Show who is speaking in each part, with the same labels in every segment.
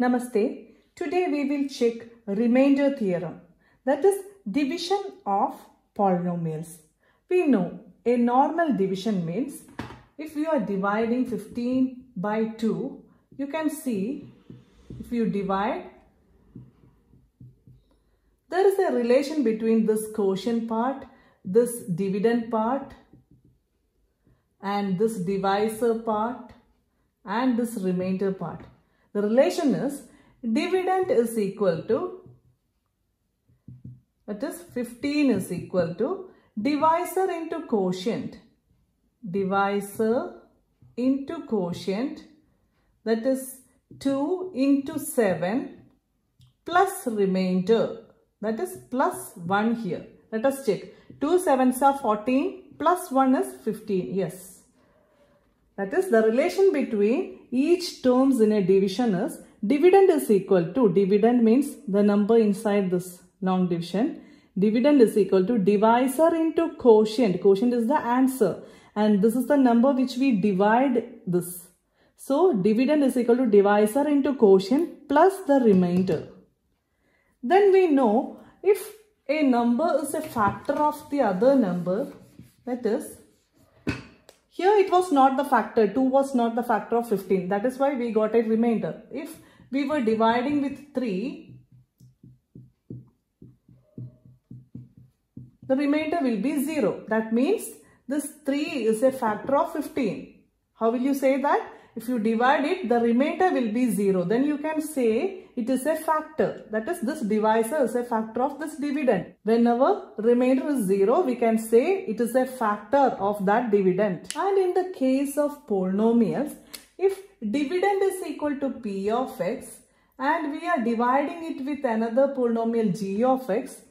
Speaker 1: Namaste. Today we will check remainder theorem, that is division of polynomials. We know a normal division means if you are dividing 15 by 2, you can see if you divide, there is a relation between this quotient part, this dividend part, and this divisor part, and this remainder part. The relation is dividend is equal to, that is 15 is equal to divisor into quotient, divisor into quotient, that is 2 into 7 plus remainder, that is plus 1 here. Let us check. 2 7s are 14 plus 1 is 15. Yes. That is the relation between each terms in a division is dividend is equal to, dividend means the number inside this long division. Dividend is equal to divisor into quotient. Quotient is the answer. And this is the number which we divide this. So dividend is equal to divisor into quotient plus the remainder. Then we know if a number is a factor of the other number, that is, here it was not the factor, 2 was not the factor of 15. That is why we got a remainder. If we were dividing with 3, the remainder will be 0. That means this 3 is a factor of 15. How will you say that? If you divide it, the remainder will be 0. Then you can say it is a factor. That is, this divisor is a factor of this dividend. Whenever remainder is 0, we can say it is a factor of that dividend. And in the case of polynomials, if dividend is equal to p of x and we are dividing it with another polynomial g of x,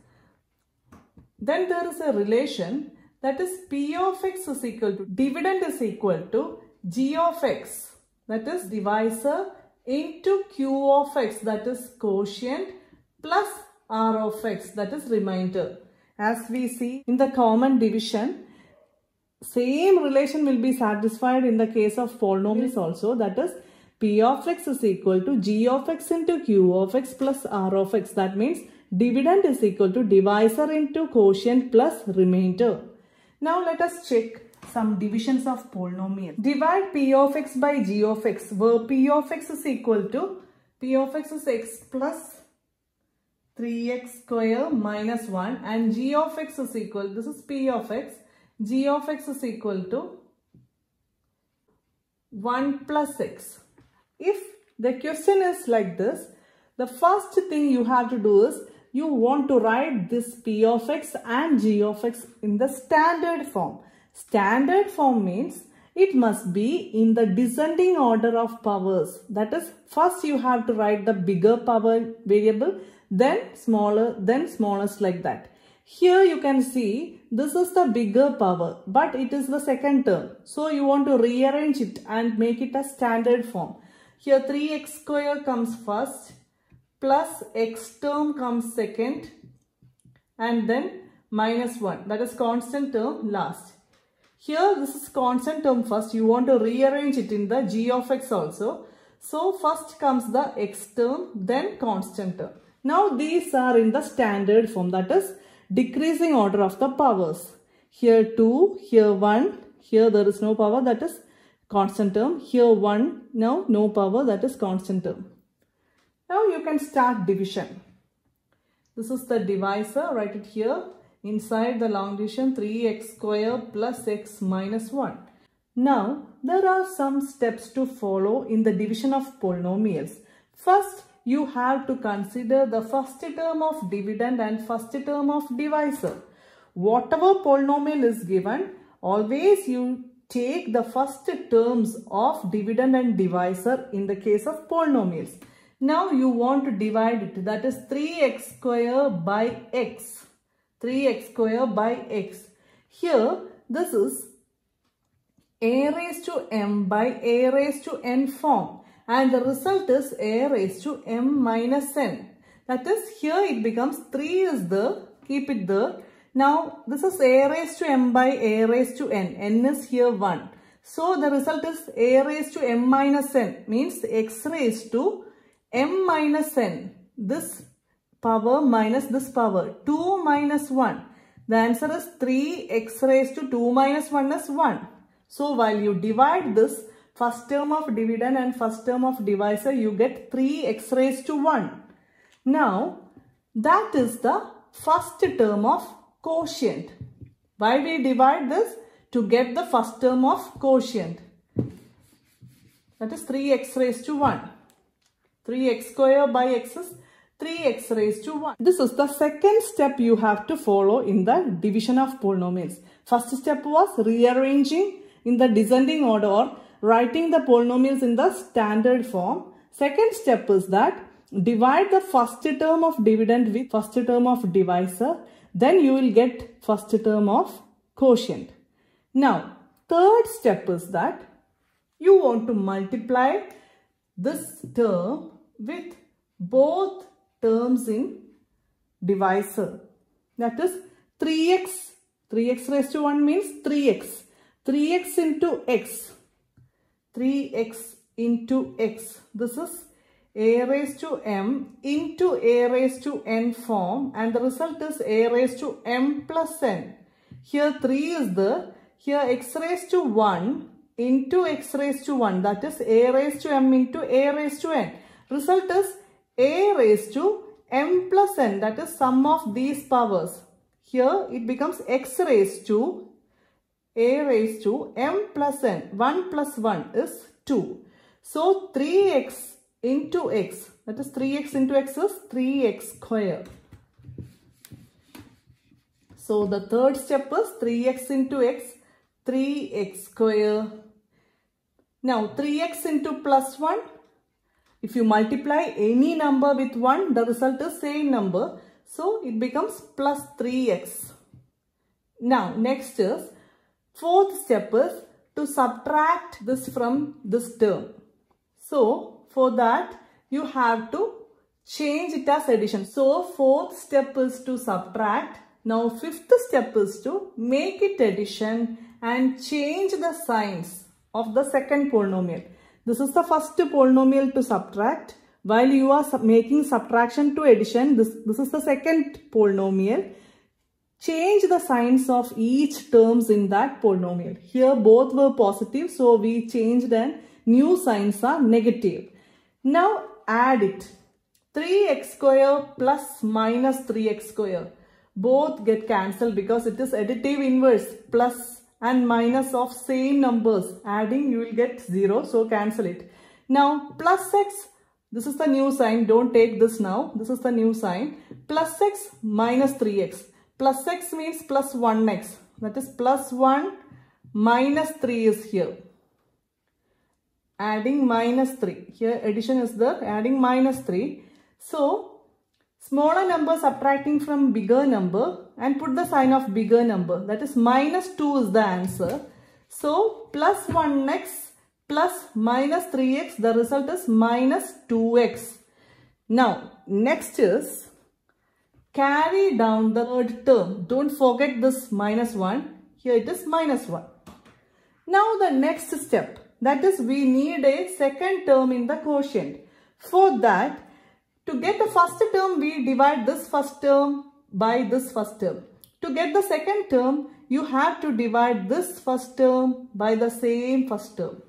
Speaker 1: then there is a relation, that is p of x is equal to dividend is equal to g of x, that is divisor into q of x, that is quotient, plus r of x, that is remainder. As we see in the common division, same relation will be satisfied in the case of polynomials also, that is p of x is equal to g of x into q of x plus r of x. That means dividend is equal to divisor into quotient plus remainder. Now let us check some divisions of polynomial. Divide p of x by g of x, where p of x is equal to, p of x is x plus 3x square minus 1 and g of x is equal, this is p of x, g of x is equal to 1 plus x. If the question is like this, the first thing you have to do is, you want to write this p of x and g of x in the standard form. Standard form means it must be in the descending order of powers. That is, first you have to write the bigger power variable, then smaller, then smallest, like that. Here you can see this is the bigger power, but it is the second term. So you want to rearrange it and make it a standard form. Here 3x square comes first, plus x term comes second, and then minus 1, that is constant term last. Here this is constant term first, you want to rearrange it in the g of x also. So first comes the x term, then constant term. Now these are in the standard form, that is decreasing order of the powers. Here 2, here 1, here there is no power, that is constant term. Here 1, now no power, that is constant term. Now you can start division. This is the divisor, write it here. Inside the long division 3x square plus x minus 1. Now there are some steps to follow in the division of polynomials. First, you have to consider the first term of dividend and first term of divisor. Whatever polynomial is given, always you take the first terms of dividend and divisor in the case of polynomials. Now you want to divide it, that is 3x square by x. 3x square by x. Here this is a raised to m by a raised to n form, and the result is a raised to m minus n. That is, here it becomes 3 is there, keep it there. Now this is a raised to m by a raised to n, n is here 1. So the result is a raised to m minus n, means x raised to m minus n, this power minus this power, 2 minus 1. The answer is 3x raised to 2 minus 1 is 1. So while you divide this first term of dividend and first term of divisor, you get 3x raised to 1. Now, that is the first term of quotient. Why we divide this? To get the first term of quotient. That is 3x raised to 1. 3x square by x is 3x raised to 1. This is the second step you have to follow in the division of polynomials. First step was rearranging in the descending order or writing the polynomials in the standard form. Second step is that divide the first term of dividend with first term of divisor. Then you will get first term of quotient. Now, third step is that you want to multiply this term with both terms in divisor. That is 3x. 3x raised to 1 means 3x. 3x into x. 3x into x. This is a raised to m into a raised to n form, and the result is a raised to m plus n. Here 3 is there. Here x raised to 1 into x raised to 1. That is a raised to m into a raised to n. Result is a raised to m plus n. That is sum of these powers. Here it becomes x raised to a raised to m plus n. 1 plus 1 is 2. So 3x into x. That is 3x into x is 3x square. So the third step is 3x into x, 3x square. Now 3x into plus 1. If you multiply any number with 1, the result is same number. So it becomes plus 3x. Now next is, fourth step is to subtract this from this term. So for that you have to change it as addition. So fourth step is to subtract. Now fifth step is to make it addition and change the signs of the second polynomial. This is the first polynomial to subtract. While you are making subtraction to addition, this is the second polynomial. Change the signs of each terms in that polynomial. Here both were positive, so we changed and new signs are negative. Now add it. 3x square plus minus 3x square. Both get cancelled because it is additive inverse. Plus and minus of same numbers. Adding you will get 0, so cancel it. Now plus x, this is the new sign. Don't take this now. This is the new sign. Plus x minus 3x. Plus x means plus 1x. That is plus 1 minus 3 is here. Adding minus 3. Here addition is there. Adding minus 3. So smaller number subtracting from bigger number and put the sign of bigger number. That is minus 2 is the answer. So plus 1x plus minus 3x. The result is minus 2x. Now next is carry down the third term. Don't forget this minus 1. Here it is minus 1. Now the next step. That is, we need a second term in the quotient. For that, to get the first term, we divide this first term by this first term. To get the second term, you have to divide this first term by the same first term.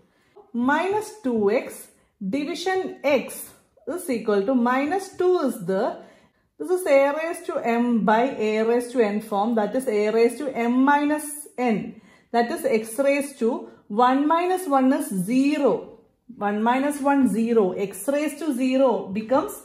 Speaker 1: Minus 2x division x is equal to minus 2 is there. This is a raised to m by a raised to n form. That is a raised to m minus n. That is x raised to 1 minus 1 is 0. 1 minus 1 0. X raised to 0 becomes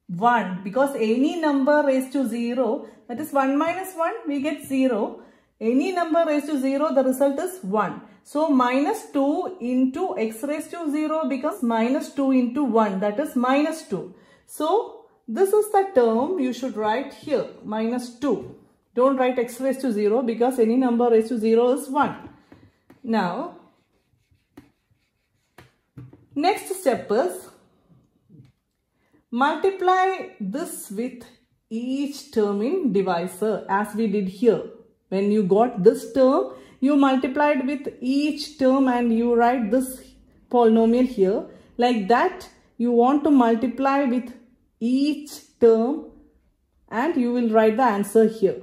Speaker 1: 1. Because any number raised to 0, that is 1 minus 1, we get 0. Any number raised to 0, the result is 1. So minus 2 into x raised to 0 becomes minus 2 into 1. That is minus 2. So this is the term you should write here. Minus 2. Don't write x raised to 0 because any number raised to 0 is 1. Now, next step is multiply this with each term in divisor as we did here. When you got this term, you multiplied with each term and you write this polynomial here. Like that, you want to multiply with each term and you will write the answer here.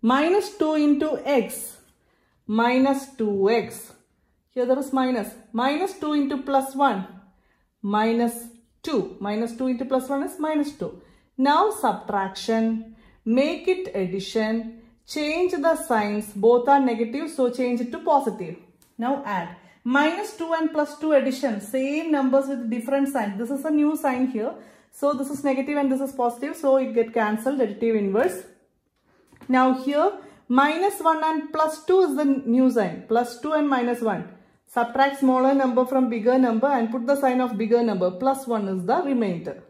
Speaker 1: Minus 2 into x, minus 2x. Here there is minus. Minus 2 into plus 1, minus 2. Minus 2 into plus 1 is minus 2. Now subtraction, make it addition, change the signs. Both are negative, so change it to positive. Now add. Minus 2 and plus 2 addition, same numbers with different signs. This is a new sign here. So this is negative and this is positive, so it get cancelled, additive inverse. Now here minus 1 and plus 2 is the new sign. Plus 2 and minus 1. Subtract smaller number from bigger number and put the sign of bigger number. Plus 1 is the remainder.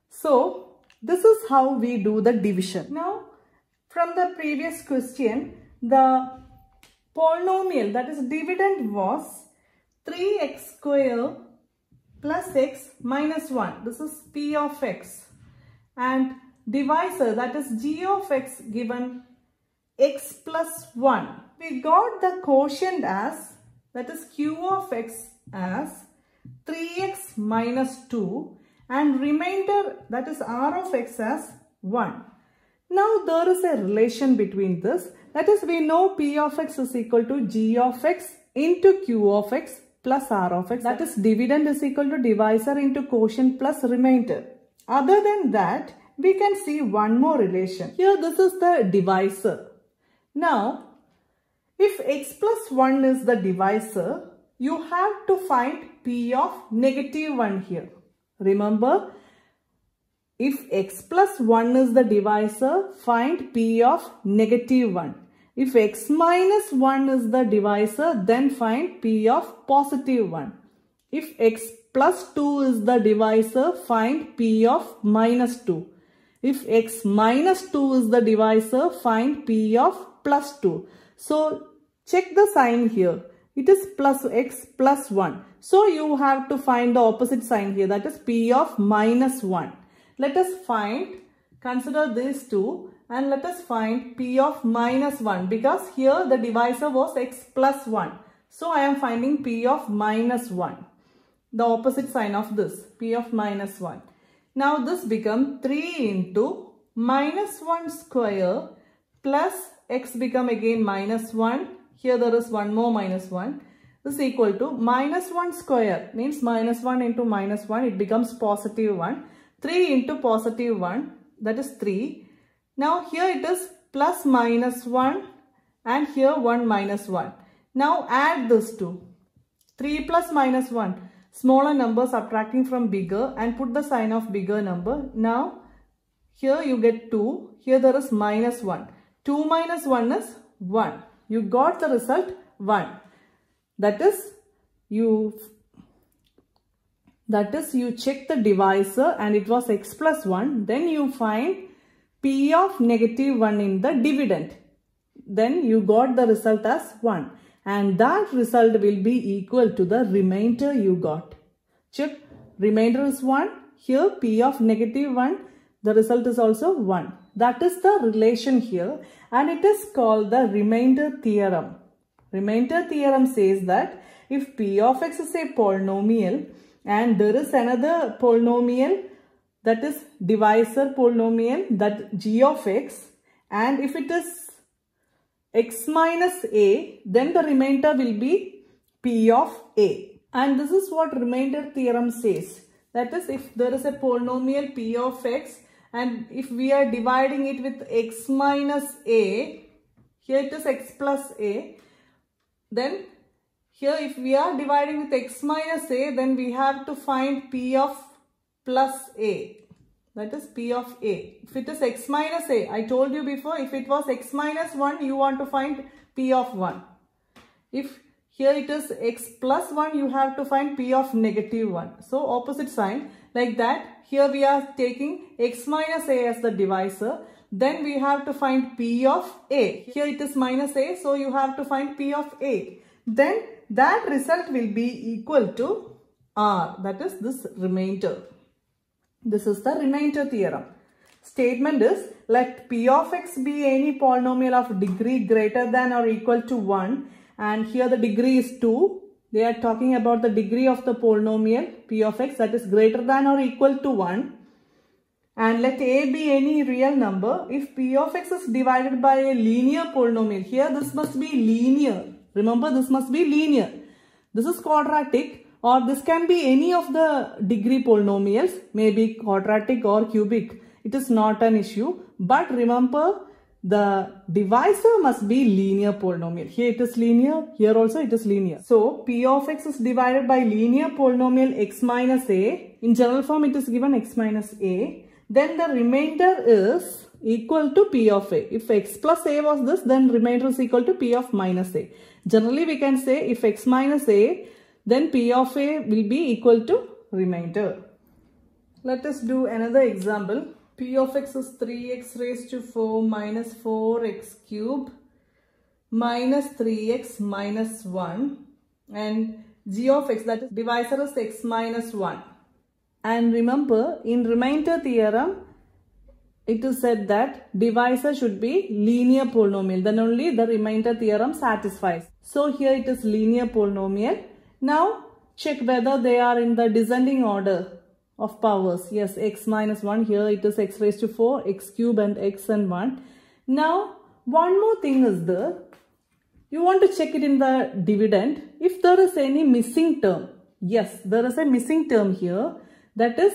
Speaker 1: So this is how we do the division. Now from the previous question, the polynomial, that is dividend, was 3x square plus x minus 1. This is p of x. And divisor, that is g of x, given x plus 1. We got the quotient as, that is q of x, as 3x minus 2 and remainder, that is r of x, as 1. Now there is a relation between this. That is, we know p of x is equal to g of x into q of x plus r of x. That is, dividend is equal to divisor into quotient plus remainder. Other than that, we can see one more relation. Here this is the divisor. Now, if x plus 1 is the divisor, you have to find p of negative 1 here. Remember, if x plus 1 is the divisor, find p of negative 1. If x minus 1 is the divisor, then find p of positive 1. If x plus 2 is the divisor, find p of minus 2. If x minus 2 is the divisor, find p of plus 2. So check the sign here. It is plus x plus 1. So you have to find the opposite sign here, that is p of minus 1. Let us find, consider these two and let us find p of minus 1, because here the divisor was x plus 1. So I am finding p of minus 1. The opposite sign of this, p of minus 1. Now this becomes 3 into minus 1 square plus x become again minus 1. Here there is one more minus 1. This is equal to minus 1 square, means minus 1 into minus 1, it becomes positive 1. 3 into positive 1, that is 3. Now here it is plus minus 1 and here 1 minus 1. Now add this two. 3 plus minus 1. Smaller number subtracting from bigger and put the sign of bigger number. Now here you get 2. Here there is minus 1. 2 minus 1 is 1. You got the result 1. That is you check the divisor and it was x plus 1. Then you find p of negative 1 in the dividend. Then you got the result as 1. And that result will be equal to the remainder you got. Check, remainder is 1. Here p of negative 1, the result is also 1. That is the relation here and it is called the remainder theorem. Remainder theorem says that if p of x is a polynomial and there is another polynomial, that is divisor polynomial, that g of x, and if it is x minus a, then the remainder will be p of a. And this is what remainder theorem says. That is, if there is a polynomial p of x and if we are dividing it with x minus a, here it is x plus a, then here if we are dividing with x minus a, then we have to find p of plus a. That is p of a. If it is x minus a, I told you before, if it was x minus 1, you want to find p of 1. If here it is x plus 1, you have to find p of negative 1. So opposite sign, like that. Here we are taking x minus a as the divisor. Then we have to find p of a. Here it is minus a, so you have to find p of a. Then that result will be equal to r. That is this remainder. This is the remainder theorem. Statement is, let p of x be any polynomial of degree greater than or equal to 1. And here the degree is 2. they are talking about the degree of the polynomial p of x that is greater than or equal to 1. And let a be any real number. If p of x is divided by a linear polynomial, here this must be linear. Remember, this must be linear. This is quadratic, or this can be any of the degree polynomials, maybe quadratic or cubic. It is not an issue. But remember, the divisor must be linear polynomial. Here it is linear, here also it is linear. So, p of x is divided by linear polynomial x minus a. In general form, it is given x minus a. Then the remainder is equal to p of a. If x plus a was this, then remainder is equal to p of minus a. Generally, we can say if x minus a, then p of a will be equal to remainder. Let us do another example. P of x is 3x raised to 4 minus 4x cube minus 3x minus 1, and g of x, that is divisor, is x minus 1. And remember, in remainder theorem, it is said that divisor should be linear polynomial. Then only the remainder theorem satisfies. So here it is linear polynomial. Now check whether they are in the descending order of powers. Yes, x minus 1. Here it is x raised to 4, x cube and x and 1. Now one more thing is there. You want to check it in the dividend. If there is any missing term. Yes, there is a missing term here. That is,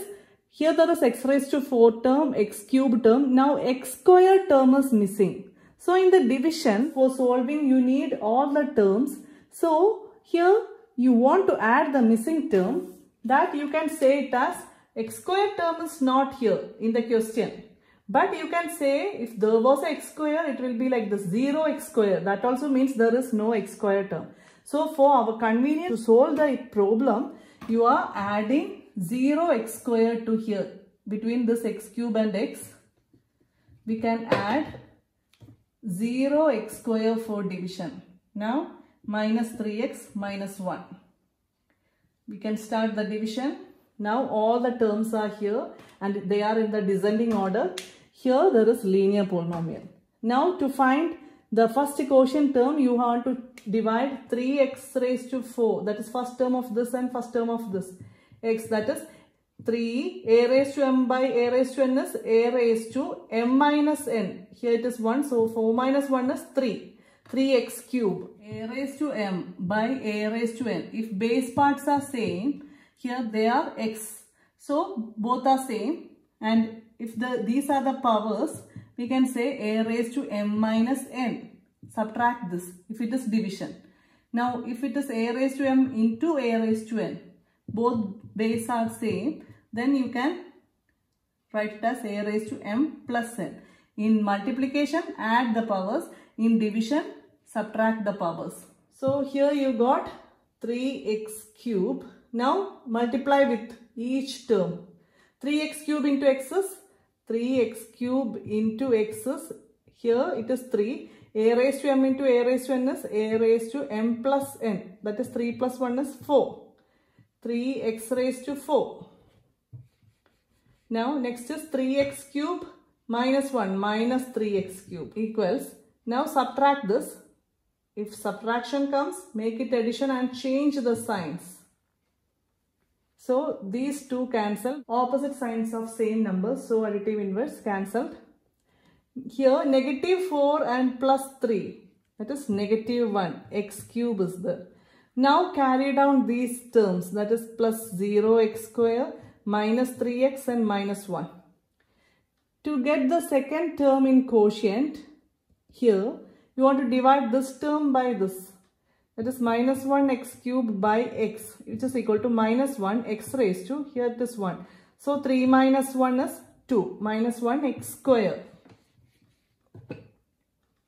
Speaker 1: here there is x raised to 4 term, x cube term. Now x square term is missing. So in the division, for solving, you need all the terms. So here you want to add the missing term. That you can say it as x square term is not here in the question. But you can say if there was x square, it will be like the 0 x square. That also means there is no x square term. So for our convenience to solve the problem, you are adding 0 x square to here. Between this x cube and x, we can add 0 x square for division. Now minus 3x minus 1. We can start the division. Now all the terms are here and they are in the descending order. Here there is linear polynomial. Now to find the first quotient term, you have to divide 3x raised to 4. That is first term of this and first term of this. X, that is 3, a raised to m by a raised to n is a raised to m minus n. Here it is 1, so 4 minus 1 is 3. 3x cube, a raised to m by a raised to n. If base parts are same, here they are x. So both are same, and if these are the powers, we can say a raised to m minus n. Subtract this if it is division. Now if it is a raised to m into a raised to n, both base are same, then you can write it as a raised to m plus n. In multiplication, add the powers. In division, subtract the powers. So here you got 3x cube. Now multiply with each term. 3x cube into x is 3x cube into x is, here it is 3. A raised to m into a raised to n is a raised to m plus n. That is 3 plus 1 is 4. 3x raised to 4. Now next is 3x cube minus 1 minus 3x cube equals. Now subtract this. If subtraction comes, make it addition and change the signs. So these two cancel. Opposite signs of same numbers. So additive inverse cancelled. Here negative 4 and plus 3. That is negative 1. X cube is there. Now carry down these terms, that is plus 0x square, minus 3x and minus 1. To get the second term in quotient, here you want to divide this term by this. That is minus 1x cube by x, which is equal to minus 1 x raised to, here it is 1. So 3 minus 1 is 2, minus 1x square.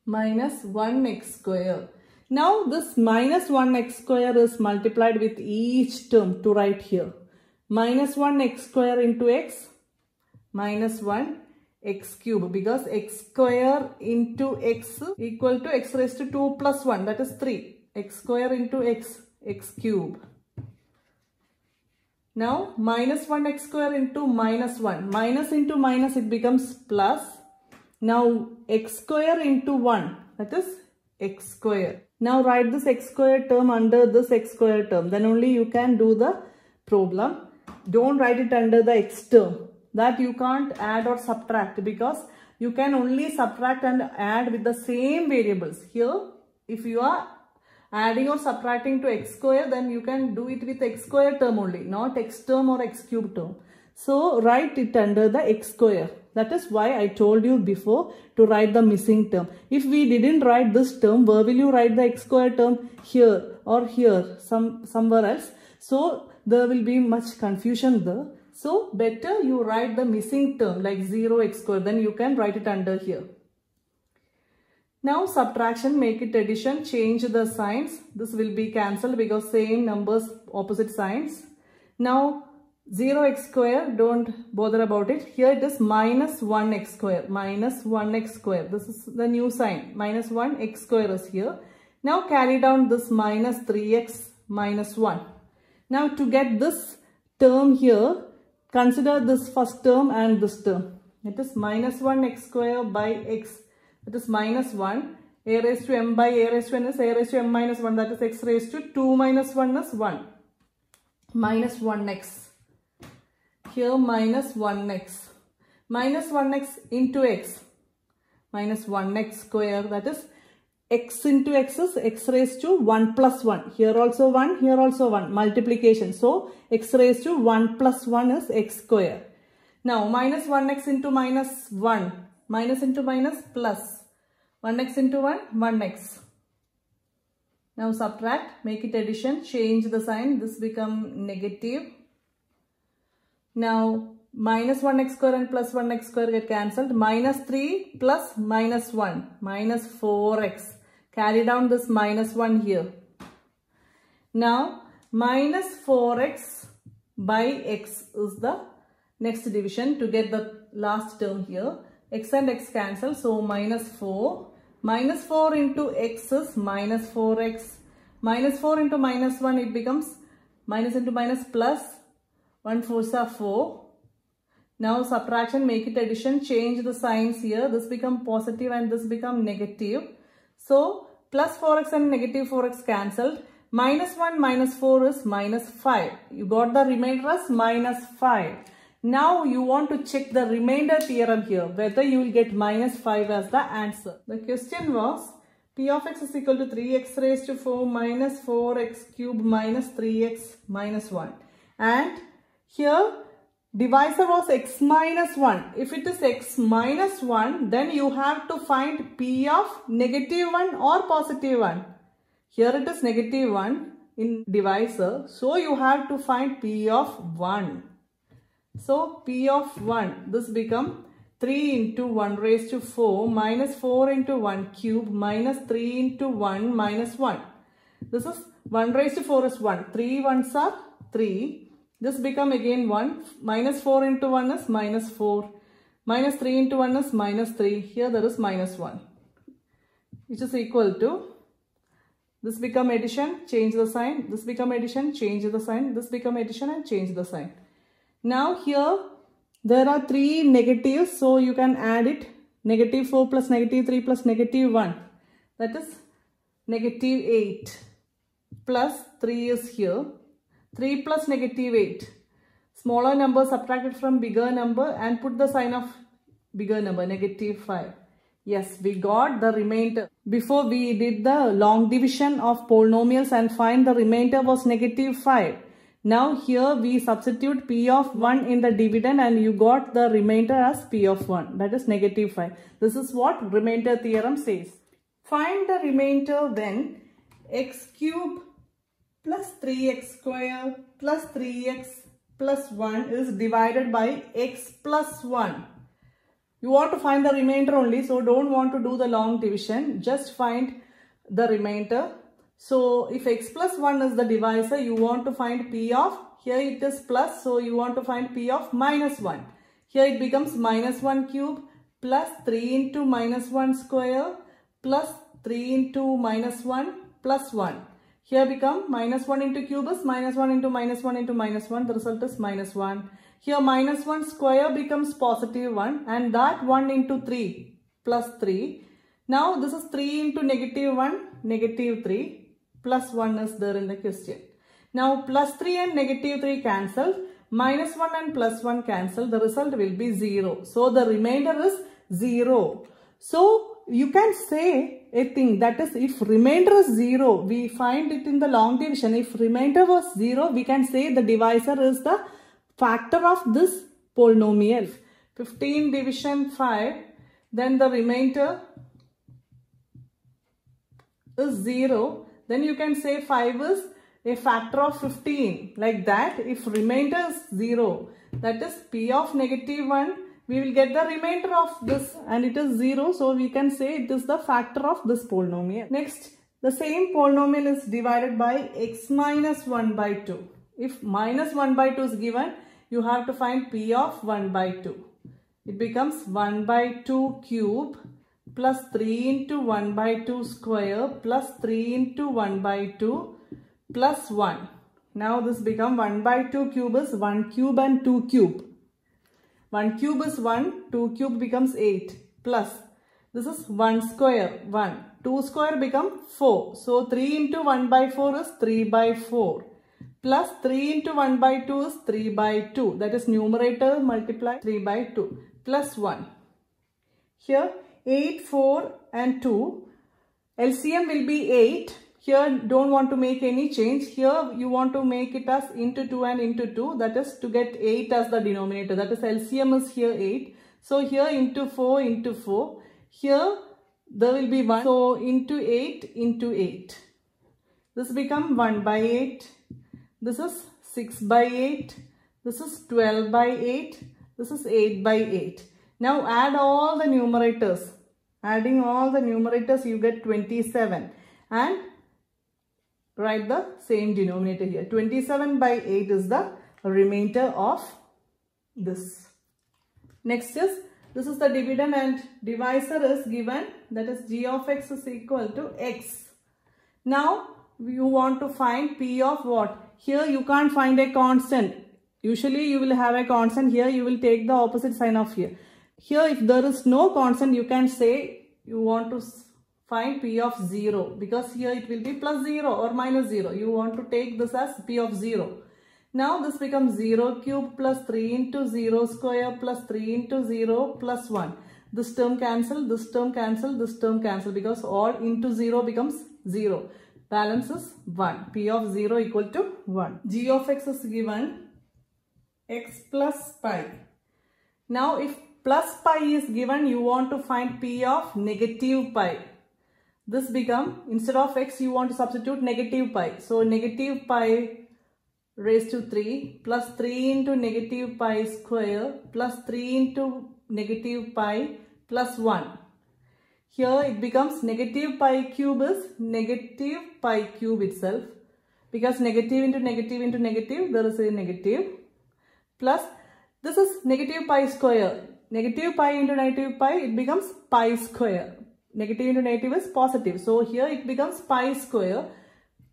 Speaker 1: Minus 1x square. Now this minus 1x square is multiplied with each term to write here. Minus 1x square into x minus 1 x cube, because x square into x equal to x raised to 2 plus 1, that is 3. X square into x, x cube. Now minus 1x square into minus 1. Minus into minus, it becomes plus. Now x square into 1, that is x square. Now write this x square term under this x square term. Then only you can do the problem. Don't write it under the x term. That you can't add or subtract, because you can only subtract and add with the same variables. Here, if you are adding or subtracting to x square, then you can do it with x square term only, not x term or x cube term. So write it under the x square. That is why I told you before to write the missing term. If we didn't write this term, where will you write the x square term? Here or here, somewhere else. So there will be much confusion there. So better you write the missing term like 0x square. Then you can write it under here. Now subtraction, make it addition, change the signs. This will be cancelled because same numbers, opposite signs. Now 0x square, don't bother about it. Here it is minus 1x square, minus 1x square. This is the new sign, minus 1x square is here. Now carry down this minus 3x minus 1. Now to get this term here, consider this first term and this term. It is minus 1x square by x. It is minus 1. A raised to m by a raised to n is a raised to m minus 1. That is x raised to 2 minus 1 is 1. Minus 1x. Here minus 1x. Minus 1x into x. Minus 1x square. That is x into x is x raised to 1 plus 1. Here also 1, here also 1. Multiplication. So x raised to 1 plus 1 is x square. Now minus 1x into minus 1. Minus into minus plus. 1x into 1, 1x. Now subtract, make it addition, change the sign. This become negative. Now minus 1x square and plus 1x square get cancelled. Minus 3 plus minus 1. Minus 4x. Carry down this minus 1 here. Now minus 4x by x is the next division to get the last term here. X and x cancel. So minus 4. Minus 4 into x is minus 4x. Minus 4 into minus 1, it becomes minus into minus plus. 1 4s are 4. Now subtraction, make it addition, change the signs here. This become positive and this become negative. So plus 4x and negative 4x cancelled. Minus 1 minus 4 is minus 5. You got the remainder as minus 5. Now you want to check the remainder theorem here, whether you will get minus 5 as the answer. The question was p of x is equal to 3x raised to 4 minus 4x cube minus 3x minus 1. And here divisor was x minus 1. If it is x minus 1, then you have to find p of negative 1 or positive 1. Here it is negative 1 in divisor. So you have to find p of 1. So p of 1, this become 3 into 1 raised to 4 minus 4 into 1 cube minus 3 into 1 minus 1. This is 1 raised to 4 is 1. 3 ones are 3. This become again 1. Minus 4 into 1 is minus 4. Minus 3 into 1 is minus 3. Here there is minus 1. Which is equal to, this become addition, change the sign. This become addition, change the sign. This become addition and change the sign. Now here there are 3 negatives, so you can add it. Negative 4 plus negative 3 plus negative 1. That is negative 8 plus 3 is here. 3 plus negative 8. Smaller number subtracted from bigger number and put the sign of bigger number, negative 5. Yes, we got the remainder. Before we did the long division of polynomials and find the remainder was negative 5. Now here we substitute p of 1 in the dividend and you got the remainder as p of 1. That is negative 5. This is what remainder theorem says. Find the remainder when x cube plus 3x square plus 3x plus 1 is divided by x plus 1. You want to find the remainder only, so don't want to do the long division. Just find the remainder. So if x plus 1 is the divisor, you want to find p of, here it is plus, so you want to find p of minus 1. Here it becomes minus 1 cube plus 3 into minus 1 square plus 3 into minus 1 plus 1. Here become minus 1 into cube is minus 1 into minus 1 into minus 1. The result is minus 1. Here minus 1 square becomes positive 1 and that 1 into 3 plus 3. Now this is 3 into negative 1, negative 3, plus 1 is there in the question. Now plus 3 and negative 3 cancel, minus 1 and plus 1 cancel, the result will be 0. So the remainder is 0. So you can say a thing, that is, if remainder is 0, we find it in the long division. If remainder was 0, we can say the divisor is the factor of this polynomial. 15 division 5, then the remainder is 0. Then you can say 5 is a factor of 15. Like that, if remainder is 0, that is p of negative 1, we will get the remainder of this and it is 0. So we can say it is the factor of this polynomial. Next, the same polynomial is divided by x minus 1 by 2. If minus 1 by 2 is given, you have to find p of 1 by 2. It becomes 1 by 2 cube plus 3 into 1 by 2 square plus 3 into 1 by 2 plus 1. Now this becomes 1 by 2 cube is 1 cube and 2 cube. 1 cube is 1, 2 cube becomes 8 plus this is 1 square 1. 2 square become 4. So 3 into 1 by 4 is 3 by 4 plus 3 into 1 by 2 is 3 by 2. That is numerator multiply 3 by 2 plus 1. Here 8, 4 and 2. LCM will be 8. Here don't want to make any change. Here you want to make it as into 2 and into 2. That is to get 8 as the denominator. That is LCM is here 8. So here into 4 into 4. Here there will be 1. So into 8 into 8. This become 1 by 8. This is 6 by 8. This is 12 by 8. This is 8 by 8. Now add all the numerators. Adding all the numerators you get 27. And write the same denominator here. 27 by 8 is the remainder of this. Next is, this is the dividend and divisor is given, that is g of x is equal to x. Now you want to find p of what? Here you can't find a constant. Usually you will have a constant. Here you will take the opposite sign of here. Here if there is no constant, you can say you want to find p of 0, because here it will be plus 0 or minus 0. You want to take this as p of 0. Now this becomes 0 cube plus 3 into 0 square plus 3 into 0 plus 1. This term cancel, this term cancel, this term cancel, because all into 0 becomes 0. Balance is 1. P of 0 equal to 1. G of x is given x plus pi. Now if plus pi is given, you want to find p of negative pi. This become, instead of x, you want to substitute negative pi. So negative pi raised to 3 plus 3 into negative pi square plus 3 into negative pi plus 1. Here it becomes negative pi cube is negative pi cube itself, because negative into negative there is a negative, plus this is negative pi square. Negative pi into negative pi, it becomes pi square. Negative into negative is positive. So here it becomes pi square.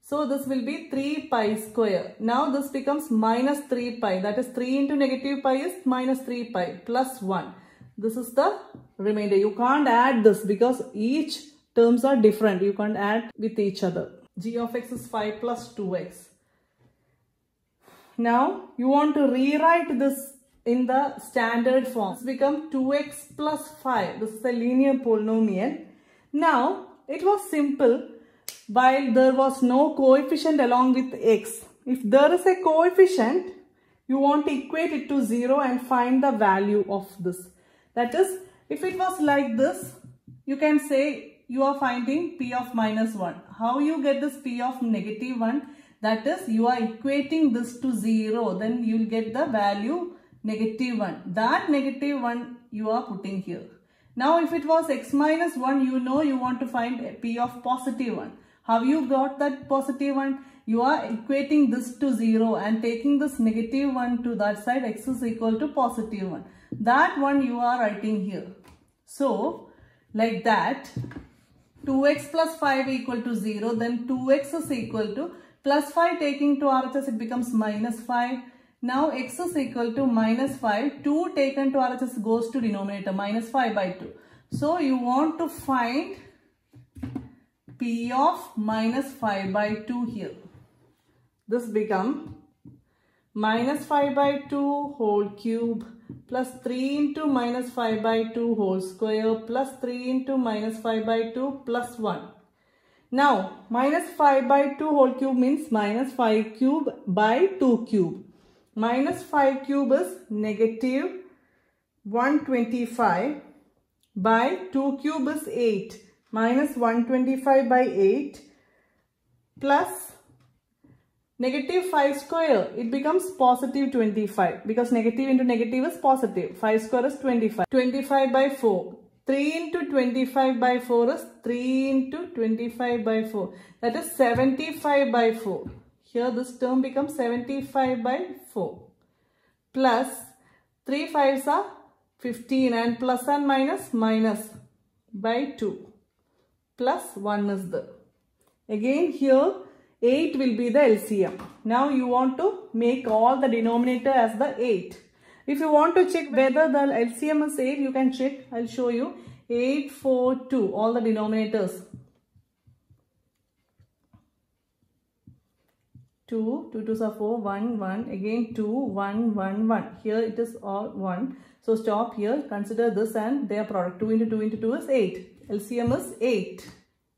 Speaker 1: So this will be 3 pi square. Now this becomes minus 3 pi. That is 3 into negative pi is minus 3 pi plus 1. This is the remainder. You can't add this because each terms are different. You can't add with each other. G of x is 5 plus 2x. Now you want to rewrite this in the standard form. This becomes 2x plus 5. This is a linear polynomial. Now it was simple while there was no coefficient along with x. If there is a coefficient, you want to equate it to 0 and find the value of this. That is, if it was like this, you can say you are finding p of minus 1. How you get this p of negative 1? That is, you are equating this to 0. Then you will get the value negative 1. That negative 1 you are putting here. Now if it was x minus 1, you know you want to find p of positive 1. How you got that positive 1? You are equating this to 0 and taking this negative 1 to that side, x is equal to positive 1. That one you are writing here. So like that, 2x plus 5 equal to 0, then 2x is equal to plus 5 taking to RHS, it becomes minus 5. Now x is equal to minus 5, 2 taken to RHS goes to denominator, minus 5 by 2. So you want to find P of minus 5 by 2 here. This become minus 5 by 2 whole cube plus 3 into minus 5 by 2 whole square plus 3 into minus 5 by 2 plus 1. Now minus 5 by 2 whole cube means minus 5 cube by 2 cube. Minus 5 cube is negative 125 by 2 cube is 8. Minus 125 by 8 plus negative 5 square. It becomes positive 25 because negative into negative is positive. 5 square is 25. 25 by 4. 3 into 25 by 4 is 3 into 25 by 4. That is 75 by 4. Here this term becomes 75 by 4. Plus 3 5s are 15 and plus and minus by 2. Plus 1 is there. Again here 8 will be the LCM. Now you want to make all the denominator as the 8. If you want to check whether the LCM is 8, you can check. I'll show you. 8, 4, 2. All the denominators. 2, 2 2s are 4, 1, 1. Again 2, 1, 1, 1. Here it is all 1. So stop here. Consider this and their product. 2 into 2 into 2 is 8. LCM is 8.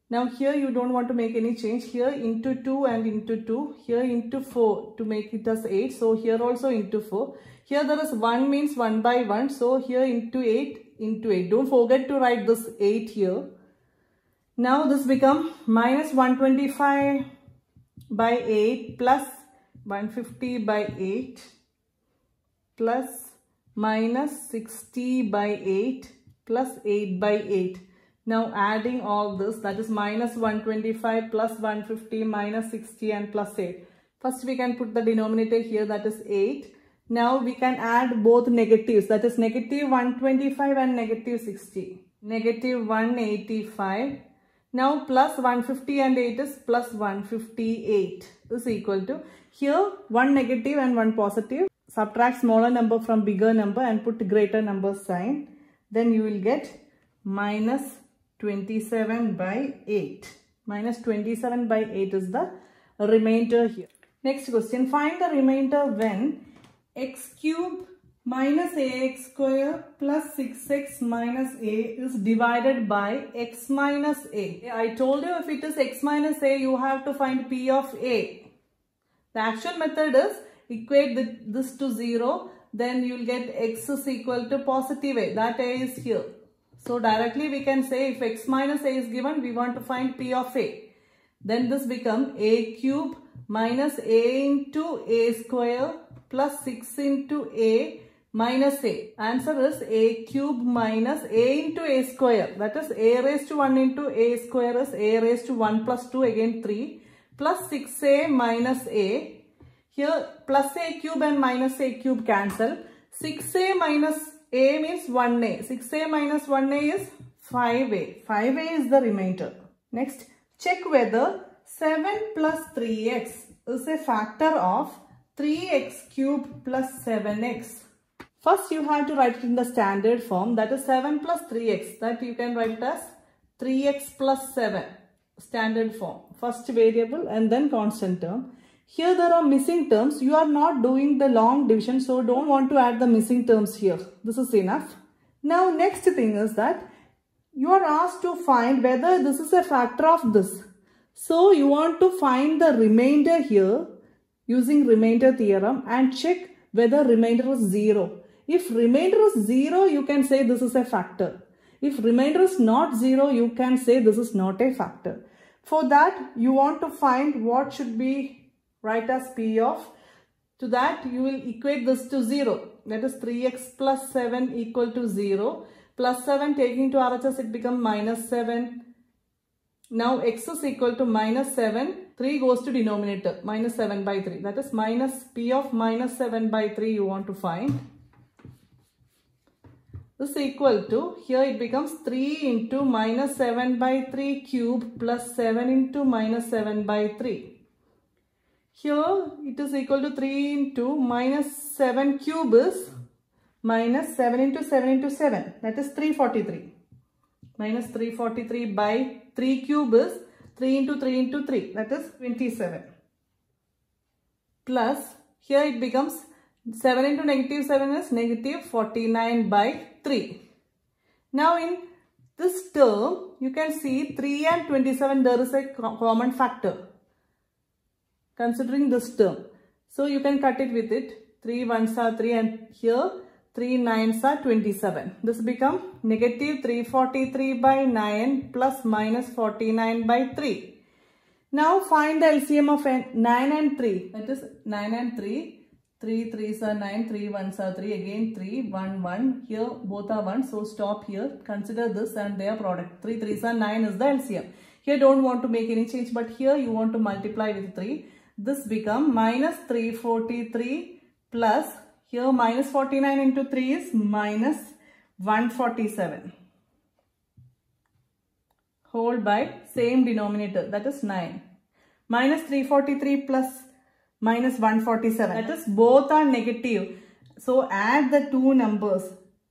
Speaker 1: Now here you don't want to make any change. Here into 2 and into 2. Here into 4 to make it as 8. So here also into 4. Here there is 1 means 1 by 1. So here into 8 into 8. Don't forget to write this 8 here. Now this become minus 125 by 8 plus 150 by 8 plus minus 60 by 8 plus 8 by 8. Now adding all this, that is minus 125 plus 150 minus 60 and plus 8. First we can put the denominator here, that is 8. Now we can add both negatives, that is negative 125 and negative 60. Negative 185. Now plus 150 and 8 is plus 158 is equal to, here one negative and one positive. Subtract smaller number from bigger number and put greater number sign. Then you will get minus 27 by 8. Minus 27 by 8 is the remainder here. Next question. Find the remainder when x cube minus ax square plus 6x minus a is divided by x minus a. I told you if it is x minus a, you have to find p of a. The actual method is equate this to 0. Then you will get x is equal to positive a. That a is here. So directly we can say if x minus a is given, we want to find p of a. Then this becomes a cube minus a into a square plus 6 into a minus a. Answer is a cube minus a into a square. That is a raised to 1 into a square is a raised to 1 plus 2 again 3 plus 6a minus a. Here plus a cube and minus a cube cancel. 6a minus a means 1a. 6a minus 1a is 5a. 5a is the remainder. Next, check whether 7 plus 3x is a factor of 3x cube plus 7x. First you have to write it in the standard form, that is 7 plus 3x. That you can write it as 3x plus 7. Standard form. First variable and then constant term. Here there are missing terms. You are not doing the long division, so don't want to add the missing terms here. This is enough. Now next thing is that you are asked to find whether this is a factor of this. So you want to find the remainder here using remainder theorem and check whether remainder is 0. If remainder is 0, you can say this is a factor. If remainder is not 0, you can say this is not a factor. For that, you want to find what should be write as p of. To that, you will equate this to 0. That is 3x plus 7 equal to 0. Plus 7 taking to RHS, it becomes minus 7. Now x is equal to minus 7. 3 goes to denominator. Minus 7 by 3. That is minus p of minus 7 by 3 you want to find. This is equal to, here it becomes 3 into minus 7 by 3 cube plus 7 into minus 7 by 3. Here it is equal to 3 into minus 7 cube is minus 7 into 7 into 7. That is 343. minus 343 by 3 cube is 3 into 3 into 3, that is 27. Plus, here it becomes 7 into negative 7 is negative 49 by 3. Now in this term, you can see 3 and 27, there is a common factor. Considering this term. So you can cut it with it. 3 ones are 3 and here 3 nines are 27. This become negative 343 by 9 plus minus 49 by 3. Now find the LCM of 9 and 3. That is 9 and 3. 3 3s are 9, 3 1s are 3, again 3, 1, 1. Here both are 1, so stop here. Consider this and their product. 3 3s are 9 is the LCM. Here don't want to make any change, but here you want to multiply with 3. This become minus 343 plus, here minus 49 into 3 is minus 147. Whole by same denominator, that is 9. Minus 343 plus minus 147, that is both are negative. So add the two numbers.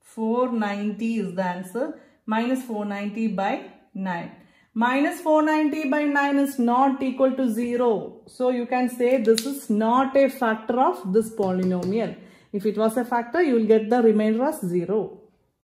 Speaker 1: 490 is the answer. Minus 490 by 9. Minus 490 by 9 is not equal to 0. So you can say this is not a factor of this polynomial. If it was a factor, you will get the remainder as 0.